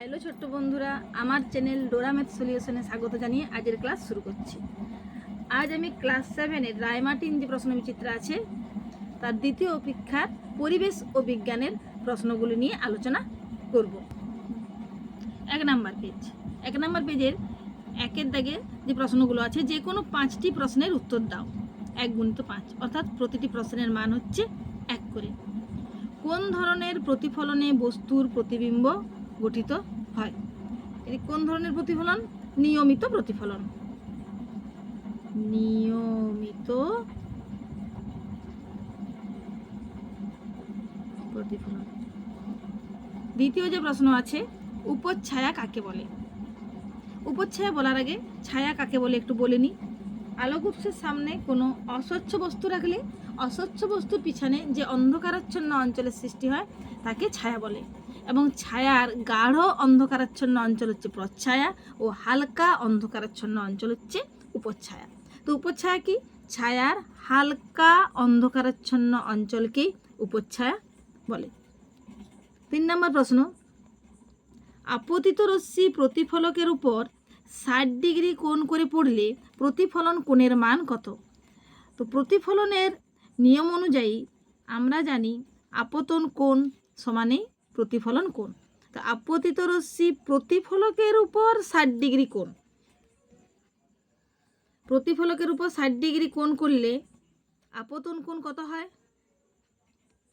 Hello ছোট্ট বন্ধুরা, আমার চ্যানেল ডোরা ম্যাথ সলিউশনে স্বাগত জানিয়ে আজের ক্লাস শুরু করছি। আজ আমি ক্লাস 7-এর রায়মার্টিন যে প্রশ্ন বিচিত্রা আছে তার দ্বিতীয় পরীক্ষার পরিবেশ ও বিজ্ঞানের প্রশ্নগুলি নিয়ে আলোচনা করব। 1 নাম্বার পেজের 1-এর দাগে যে প্রশ্নগুলো আছে, যে কোনো 5টি প্রশ্নের উত্তর দাও। 1×5 অর্থাৎ প্রতিটি প্রশ্নের মান হচ্ছে 1 করে। কোন ধরনের প্রতিফলনে বস্তুর প্রতিবিম্ব গঠিত হয়? এটি কোন ধরনের প্রতিফলন? নিয়মিত প্রতিফলন। নিয়মিত প্রতিফলন। দ্বিতীয় যে প্রশ্ন আছে, উপচ্ছায়া কাকে বলে? উপচ্ছায়া বলার আগে ছায়া কাকে বলে একটু বলে নিই। আলোক উৎসের সামনে কোনো অস্বচ্ছ বস্তু রাখলে অস্বচ্ছ বস্তুর পিছনে যে অন্ধকারাচ্ছন্ন অঞ্চলের সৃষ্টি হয় তাকে ছায়া বলে, এবং ছায়ার গাঢ় অন্ধকারাচ্ছন্ন অঞ্চল হচ্ছে প্রচ্ছায়া ও হালকা অন্ধকারাচ্ছন্ন অঞ্চল হচ্ছে উপচ্ছায়া। তো উপচ্ছায়া কি? ছায়ার হালকা অন্ধকারাচ্ছন্ন অঞ্চলকেই উপচ্ছায়া বলে। 3 নম্বর প্রশ্ন, আপতিত রশ্মি প্রতিফলকের উপর 60 ডিগ্রি কোণ করে পড়লে প্রতিফলন কোণের মান কত? তো প্রতিফলনের নিয়ম অনুযায়ী আমরা জানি আপতন কোণ সমানেই প্রতিফলন কোণ। তো আপতিত রশ্মি প্রতিফলকের উপর 60 ডিগ্রি কোণ, প্রতিফলকের উপর 60 ডিগ্রি কোণ করলে আপতন কোণ কত হয়?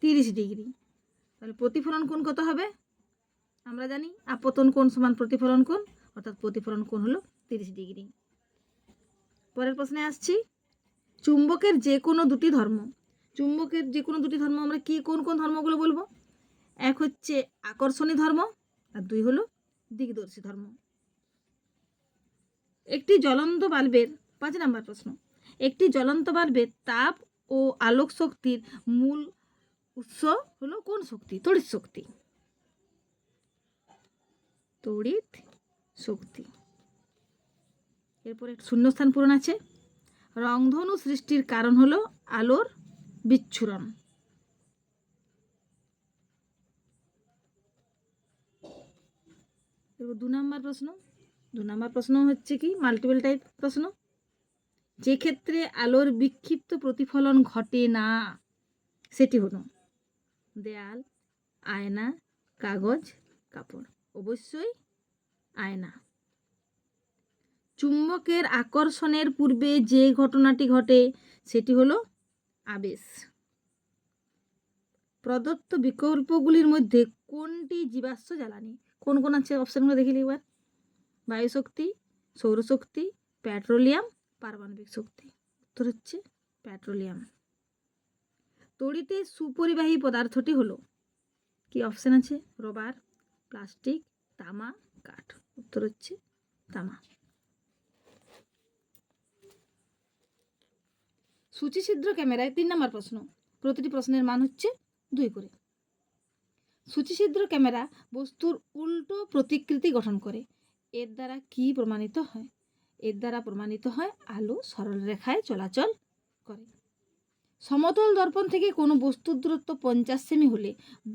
30 ডিগ্রি। তাহলে প্রতিফলন কোণ কত হবে? আমরা জানি আপতন কোণ সমান প্রতিফলন কোণ, অর্থাৎ প্রতিফলন কোণ হলো 30 ডিগ্রি। পরের প্রশ্নে আসছি, চুম্বকের যে কোনো দুটি ধর্ম, চুম্বকের যে কোনো দুটি ধর্ম আমরা কি কোন কোন ধর্মগুলো বলবো? এক হচ্ছে আকর্ষণী ধর্ম, আর 2 হলো দিকদর্শী ধর্ম। একটি জ্বলন্ত বাল্বের 5 নম্বর প্রশ্ন, একটি জ্বলন্ত বাল্বের তাপ ও আলোক শক্তির মূল উৎস হলো কোন শক্তি? তড়িৎ শক্তি। তড়িৎ শক্তি। এরপরে শূন্যস্থান পূরণ আছে। রংধনু সৃষ্টির কারণ হলো আলোর বিচ্ছুরণ। এরপর 2 নম্বর প্রশ্ন হচ্ছে কি মাল্টিপল টাইপ প্রশ্ন, যে ক্ষেত্রে আলোর বিক্ষিপ্ত প্রতিফলন ঘটে না সেটি হলো দেয়াল, আয়না, কাগজ, কাপড়। অবশ্যই আয়না। চুম্বকের আকর্ষণের পূর্বে যে ঘটনাটি ঘটে সেটি হলো আবেশ। প্রদত্ত বিকল্পগুলির মধ্যে কোনটি জীবাশ্ম জ্বালানি? কোন কোন আছে অপশানগুলো দেখি একবার। বায়ুশক্তি, সৌরশক্তি, পেট্রোলিয়াম, পারমাণবিক শক্তি। উত্তর হচ্ছে পেট্রোলিয়াম। তড়িতের সুপরিবাহী পদার্থটি হলো কি? অপশান আছে রবার, প্লাস্টিক, তামা, কাঠ। উত্তর হচ্ছে তামা। সূচিছিদ্র ক্যামেরায় 3 নম্বর প্রশ্ন, প্রতিটি প্রশ্নের মান হচ্ছে 2 করে। সূচিছিদ্র ক্যামেরা বস্তুর উল্টো প্রতিকৃতি গঠন করে, এর দ্বারা কি প্রমাণিত হয়? এর দ্বারা প্রমাণিত হয় আলো সরল রেখায় চলাচল করে। সমতল দর্পণ থেকে কোনো বস্তুর দূরত্ব 50 সেমি হলে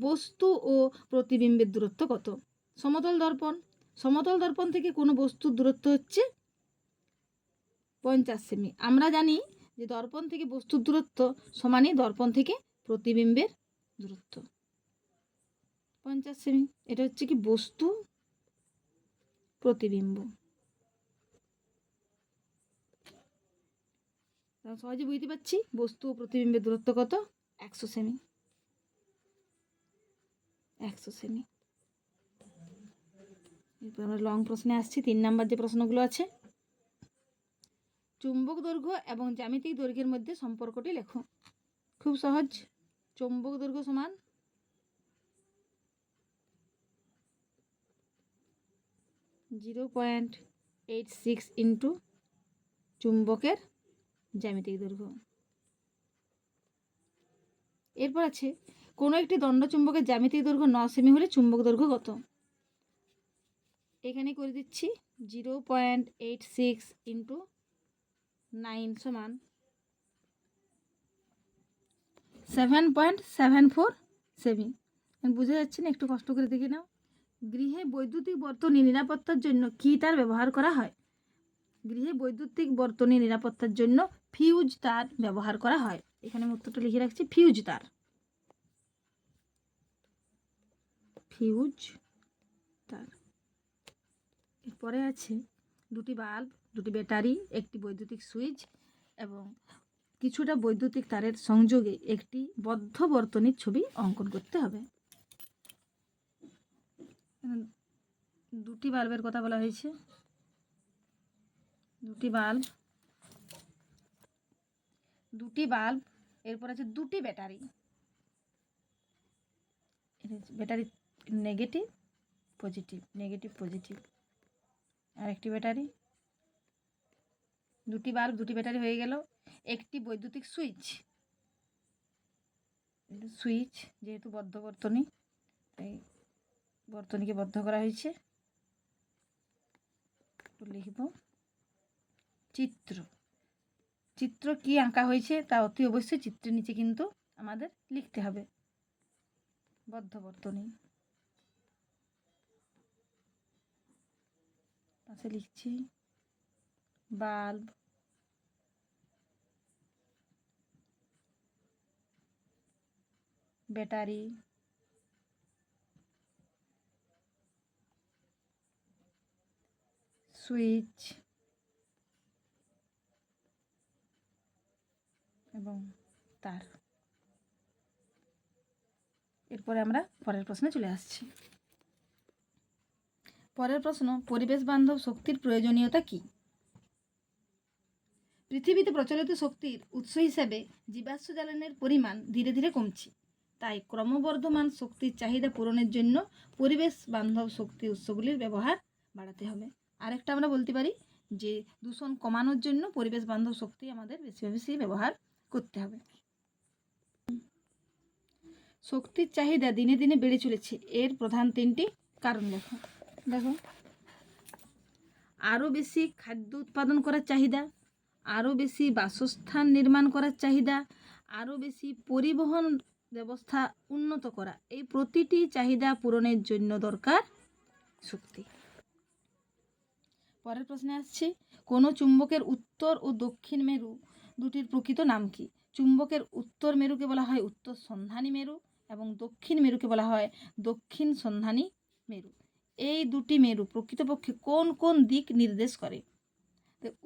বস্তু ও প্রতিবিম্বের দূরত্ব কত? সমতল দর্পণ থেকে কোনো বস্তুর দূরত্ব হচ্ছে 50 সেমি। আমরা জানি যে দর্পণ থেকে বস্তুর দূরত্ব সমানই দর্পণ থেকে প্রতিবিম্বের দূরত্ব 50 সেমি। এটা হচ্ছে কি বস্তু প্রতিবিম্ব। সহজে বুঝতে পারছি বস্তু ও প্রতিবিম্বের দূরত্ব কত? 100 সেমি। 100 সেমি। এরপর আমরা লং প্রশ্নে আসছি। 3 নাম্বার যে প্রশ্নগুলো আছে, চুম্বক দৈর্ঘ্য এবং জ্যামিতিক দৈর্ঘ্যের মধ্যে সম্পর্কটি লেখো। খুব সহজ। চুম্বক দৈর্ঘ্য সমান (0.86 ইন্টু চুম্বকের জ্যামিতিক দৈর্ঘ্য। এরপর আছে কোনো একটি দণ্ড চুম্বকের জ্যামিতিক দৈর্ঘ্য 9 সেমি হলে চুম্বক দৈর্ঘ্য কত? এখানে করে দিচ্ছি 0.86 ইন্টু 9 সমান 7.74 সেমি। বুঝে যাচ্ছে না? একটু কষ্ট করে দেখে নাও। গৃহে বৈদ্যুতিক বর্তনী নিরাপত্তার জন্য কী তার ব্যবহার করা হয়? গৃহে বৈদ্যুতিক বর্তনী নিরাপত্তার জন্য ফিউজ তার ব্যবহার করা হয়। এখানে আমি উত্তরটা লিখে রাখছি, ফিউজ তার। ফিউজ তার। এরপরে আছে দুটি বাল্ব, দুটি ব্যাটারি, একটি বৈদ্যুতিক সুইচ এবং কিছুটা বৈদ্যুতিক তারের সংযোগে একটি বদ্ধ বর্তনীর ছবি অঙ্কন করতে হবে। দুটি বাল্বের কথা বলা হয়েছে, দুটি বাল্ব, এরপর আছে দুটি ব্যাটারি। ব্যাটারি নেগেটিভ পজিটিভ, আর একটি ব্যাটারি। দুটি বাল্ব, দুটি ব্যাটারি হয়ে গেল। একটি বৈদ্যুতিক সুইচ, যেহেতু বদ্ধ বর্তনী তাই বর্তনীকে বদ্ধ করা হয়েছে। লিখব চিত্র কি আঁকা হয়েছে তা অতি অবশ্যই চিত্রের নিচে কিন্তু আমাদের লিখতে হবে। বদ্ধ বর্তনী পাশে লিখছি বাল্ব, ব্যাটারি, সুইচ এবং তার। এরপরে আমরা পরের প্রশ্নে চলে আসছি। পরের প্রশ্ন, পরিবেশ বান্ধব শক্তির প্রয়োজনীয়তা কী? পৃথিবীতে প্রচলিত শক্তির উৎস হিসেবে জীবাশ্ম জ্বালানির পরিমাণ ধীরে ধীরে কমছে, তাই ক্রমবর্ধমান শক্তির চাহিদা পূরণের জন্য পরিবেশ বান্ধব শক্তি উৎসগুলির ব্যবহার বাড়াতে হবে। আরেকটা আমরা বলতে পারি যে দূষণ কমানোর জন্য পরিবেশ বান্ধব শক্তি আমাদের বেশি বেশি ব্যবহার করতে হবে। শক্তির চাহিদা দিনে দিনে বেড়ে চলেছে, এর প্রধান তিনটি কারণ দেখো আরও বেশি খাদ্য উৎপাদন করার চাহিদা, আরও বেশি বাসস্থান নির্মাণ করার চাহিদা, আরও বেশি পরিবহন ব্যবস্থা উন্নত করা। এই প্রতিটি চাহিদা পূরণের জন্য দরকার শক্তি। পরের প্রশ্নে আসছে, কোনো চুম্বকের উত্তর ও দক্ষিণ মেরু দুটির প্রকৃত নাম কি? চুম্বকের উত্তর মেরুকে বলা হয় উত্তর সন্ধানী মেরু এবং দক্ষিণ মেরুকে বলা হয় দক্ষিণ সন্ধানী মেরু। এই দুটি মেরু প্রকৃতপক্ষে কোন কোন দিক নির্দেশ করে?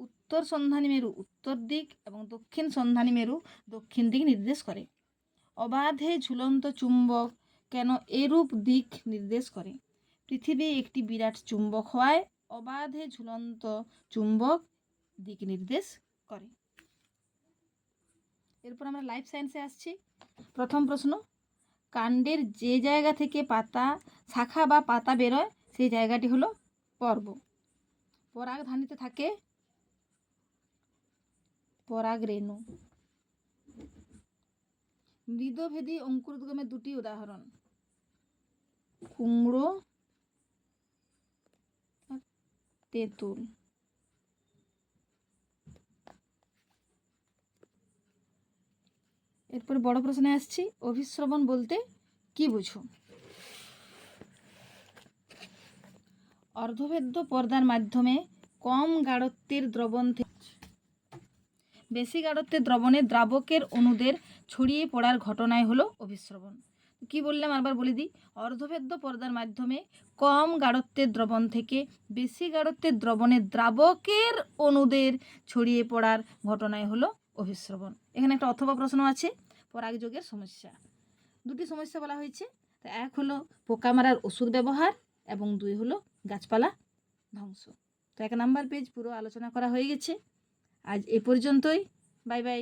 উত্তর সন্ধানী মেরু উত্তর দিক এবং দক্ষিণ সন্ধানী মেরু দক্ষিণ দিক নির্দেশ করে। অবাধে ঝুলন্ত চুম্বক কেন এরূপ দিক নির্দেশ করে? পৃথিবী একটি বিরাট চুম্বক হওয়ায় অবাধে ঝুলন্ত চুম্বক দিক নির্দেশ করে। এরপর আমরা লাইফ সায়েন্সে আসছি। প্রথম প্রশ্ন, কাণ্ডের যে জায়গা থেকে পাতা শাখা বা পাতা বেরোয় সেই জায়গাটি হলো পর্ব। পরাগধানীতে থাকে পরাগরেণু। মৃদভেদী অঙ্কুরোদ্গমের দুটি উদাহরণ, কুমড়ো তেঁতুল। এরপরে বড় প্রশ্নে আসছি, অভিস্রবণ বলতে কি বুঝো? অর্ধভেদ্য পর্দার মাধ্যমে কম গাঢ়ত্বের দ্রবণ থেকে বেশি গাঢ়ত্বের দ্রবণে দ্রাবকের অণুদের ছড়িয়ে পড়ার ঘটনাই হলো অভিস্রবণ। কি বললাম আবার বলে দিই, অর্ধভেদ্য পর্দার মাধ্যমে কম গাঢ়ত্বের দ্রবণ থেকে বেশি গাঢ়ত্বের দ্রবণে দ্রাবকের অণুদের ছড়িয়ে পড়ার ঘটনাই হলো অভিস্রবণ। এখানে একটা অথবা প্রশ্ন আছে, পরাগযোগের সমস্যা। দুটি সমস্যা বলা হয়েছে, এক হলো পোকা মারার ওষুধ ব্যবহার এবং দুই হলো গাছপালা ধ্বংস। তো 1 নাম্বার পেজ পুরো আলোচনা করা হয়ে গেছে। আজ এ পর্যন্তই। Bye bye.